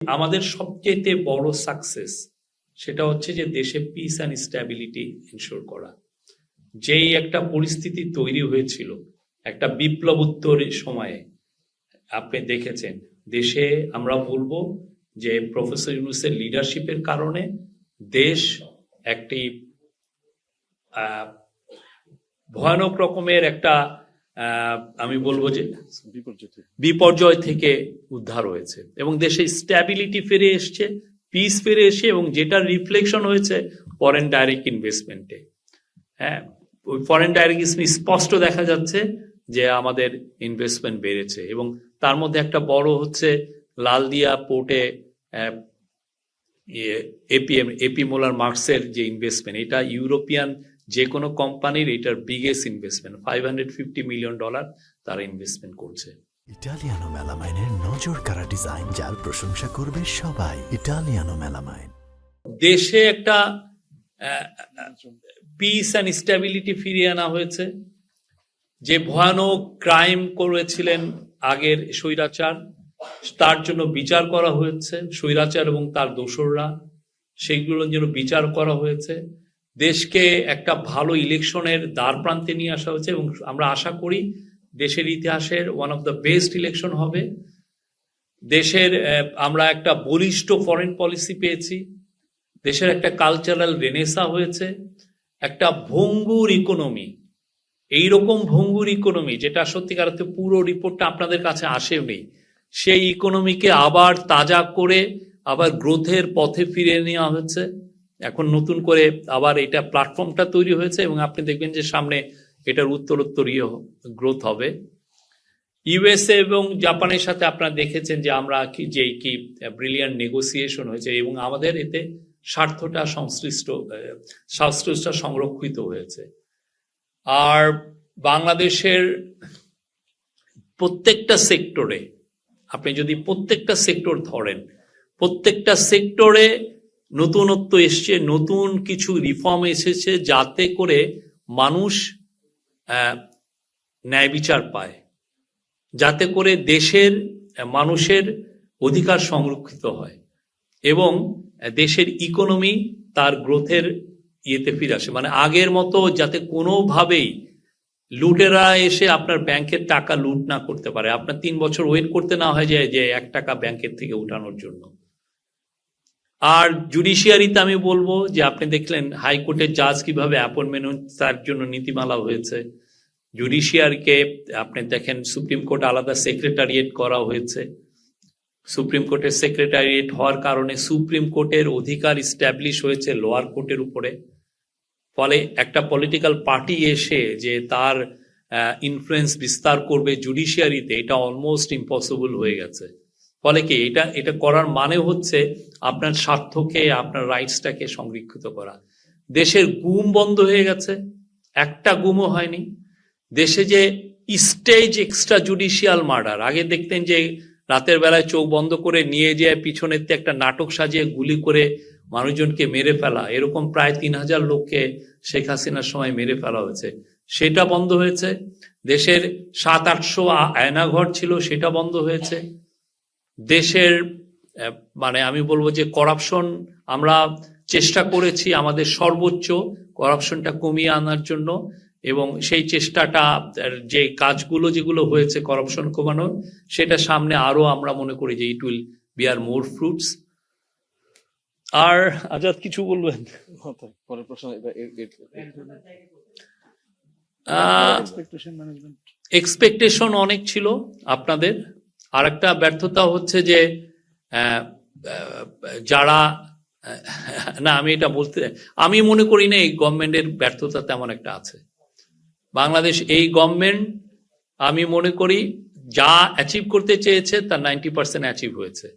আমাদের সবচেয়ে বড় সাকসেস সেটা হচ্ছে যে দেশে পিস অ্যান্ড স্ট্যাবিলিটি এনশোর করা। যেই একটা পরিস্থিতি তৈরি হয়েছিল একটা বিপ্লবোত্তর সময়ে, আপনি দেখেছেন দেশে, আমরা বলবো যে প্রফেসর ইউনূসের লিডারশিপের কারণে দেশ একটি ভয়ানক রকমের একটা আমি বলবো যে বিপর্যয় থেকে উদ্ধার হয়েছে এবং দেশে স্ট্যাবিলিটি ফিরে এসছে, পিস ফিরে এসে, এবং যেটা রিফ্লেকশন হয়েছে ফরেন ডাইরেক্ট ইনভেস্টমেন্টে। হ্যাঁ, ওই ফরেন ডাইরেক্ট স্পষ্ট দেখা যাচ্ছে যে আমাদের ইনভেস্টমেন্ট বেড়েছে, এবং তার মধ্যে একটা বড় হচ্ছে লালদিয়া পোর্টে এপি মোলার মার্কসের যে ইনভেস্টমেন্ট, এটা ইউরোপিয়ান যে কোনো কোম্পানির এটার বিগেস্ট ইনভেস্টমেন্ট, $550 মিলিয়ন তারা ইনভেস্টমেন্ট করছে। ইটালিয়ানো মেলামাইনের নজর কাড়া ডিজাইন, যার প্রশংসা করবে সবাই। Italiano melamine. দেশে একটা পিস অ্যান্ড স্ট্যাবিলিটি ফিরিয়ে আনা হয়েছে। যে ভয়ানক ক্রাইম করেছিলেন আগের স্বৈরাচার, তার জন্য বিচার করা হয়েছে, স্বৈরাচার এবং তার দোসররা, সেইগুলোর জন্য বিচার করা হয়েছে। দেশকে একটা ভালো ইলেকশনের দ্বার প্রান্তে নিয়ে আসা হয়েছে এবং আমরা আশা করি দেশের ইতিহাসের one of the best election হবে। দেশের আমরা একটা বলিষ্ঠ ফরেন পলিসি পেয়েছি, দেশের একটা কালচারাল রেনেসা হয়েছে, একটা ভঙ্গুর ইকোনমি, এইরকম ভঙ্গুর ইকোনমি যেটা সত্যিকার অর্থে পুরো রিপোর্টটা আপনাদের কাছে আসেও নেই, সেই ইকোনমিকে আবার তাজা করে আবার গ্রোথের পথে ফিরিয়ে নেওয়া হচ্ছে। এখন নতুন করে আবার এটা প্ল্যাটফর্মটা তৈরি হয়েছে এবং আপনি দেখবেন যে সামনে এটার উত্তরোত্তর গ্রোথ হবে। ইউএসএ এবং জাপানের সাথে আপনারা দেখেছেন যে আমরা কি ব্রিলিয়ান্ট নেগোসিয়েশন হয়েছে এবং আমাদের এতে স্বার্থটা সংরক্ষিত হয়েছে। আর বাংলাদেশের প্রত্যেকটা সেক্টরে, আপনি যদি প্রত্যেকটা সেক্টর ধরেন, প্রত্যেকটা সেক্টরে নতুনত্ব এসছে, নতুন কিছু রিফর্ম এসেছে যাতে করে মানুষ ন্যায় বিচার পায়, যাতে করে দেশের মানুষের অধিকার সংরক্ষিত হয় এবং দেশের ইকোনমি তার গ্রোথের ইয়েতে ফিরে আসে। মানে আগের মতো যাতে কোনোভাবেই লুটেরা এসে আপনার ব্যাংকের টাকা লুট না করতে পারে, আপনার 3 বছর ওয়েট করতে না হয় যে 1 টাকা ব্যাংকের থেকে উঠানোর জন্য। আর জুডিশিয়ারিতে আমি বলবো যে আপনি দেখলেন হাইকোর্টের জাজ কিভাবে অ্যাপয়েন্টমেন্ট, তার জন্য নীতিমালা হয়েছে। জুডিশিয়ারিকে আপনি দেখেন সুপ্রিম কোর্ট আলাদা সেক্রেটারিয়েট করা হয়েছে। সুপ্রিম কোর্টের সেক্রেটারিয়েট হওয়ার কারণে সুপ্রিম কোর্টের অধিকার ইস্টাবলিশ হয়েছে লোয়ার কোর্টের উপরে। ফলে একটা পলিটিক্যাল পার্টি এসে যে তার ইনফ্লুয়েন্স বিস্তার করবে জুডিশিয়ারিতে, এটা অলমোস্ট ইম্পসিবল হয়ে গেছে। ফলে কি এটা করার মানে হচ্ছে আপনার স্বার্থকে, আপনার রাইটসটাকে সংরক্ষিত করা। দেশের গুম বন্ধ হয়ে গেছে, একটা গুমও হয়নি। দেশে যে স্টেজ এক্সট্রা জুডিশিয়াল মার্ডার, আগে দেখতেন যে রাতের বেলায় চোখ বন্ধ করে নিয়ে যেয়ে পিছনের একটা নাটক সাজিয়ে গুলি করে মানুষজনকে মেরে ফেলা, এরকম প্রায় 3000 লোককে শেখ হাসিনার সময় মেরে ফেলা হয়েছে, সেটা বন্ধ হয়েছে। দেশের 700-800 আয়নাঘর ছিল, সেটা বন্ধ হয়েছে। দেশের মানে আমি বলবো যে করাপশন, আমরা চেষ্টা করেছি আমাদের সর্বোচ্চ করাপশনটা কমিয়ে আনার জন্য, এবং সেই চেষ্টাটা, যে কাজগুলো যেগুলো হয়েছে করাপশন কমানোর, সেটা সামনে আরো আমরা মনে করি যে it will bear more fruits. আর আজাদ কিছু বলবেন? এক্সপেকটেশন অনেক ছিল আপনাদের। আর একটা ব্যর্থতা হচ্ছে যে যারা, না আমি এটা বলতে, আমি মনে করি না এই গভর্নমেন্টের ব্যর্থতা তেমন একটা আছে। বাংলাদেশ এই গভর্নমেন্ট আমি মনে করি যা অ্যাচিভ করতে চেয়েছে তার 90% অ্যাচিভ হয়েছে।